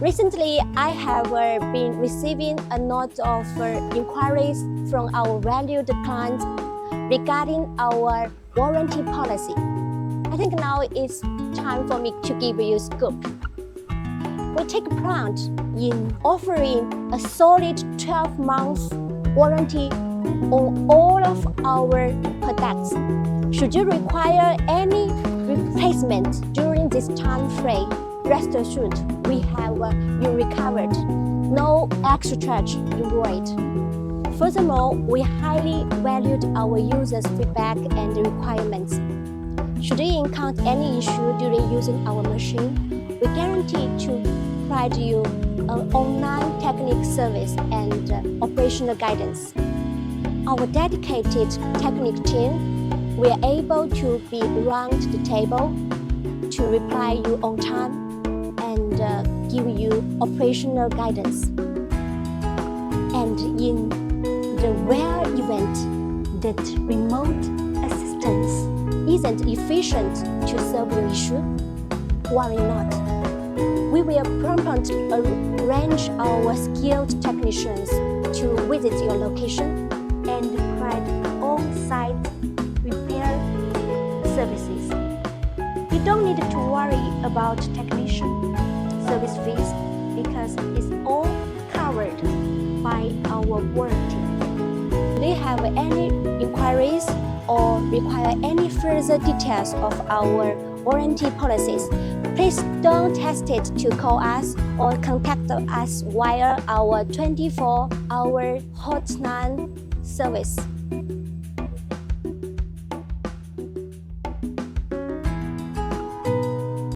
Recently, I have been receiving a lot of inquiries from our valued clients regarding our warranty policy. I think now it's time for me to give you a scoop. We take pride in offering a solid 12-month warranty on all of our products. Should you require any replacement during this time frame, rest assured we have you recovered. No extra charge involved. Furthermore, we highly valued our users' feedback and requirements. Should you encounter any issue during using our machine, we guarantee to provide you an online technical service and operational guidance. Our dedicated technical team will be able to be around the table to reply you on time and give you operational guidance. And in the rare event that remote assistance isn't efficient to solve your issue, worry not. We will promptly arrange our skilled technicians to visit your location and provide on-site repair services. You don't need to worry about technician service fees because it's all covered by our warranty. Do you have any inquiries or require any further details of our warranty policies? Please don't hesitate to call us or contact us via our 24-hour hotline service.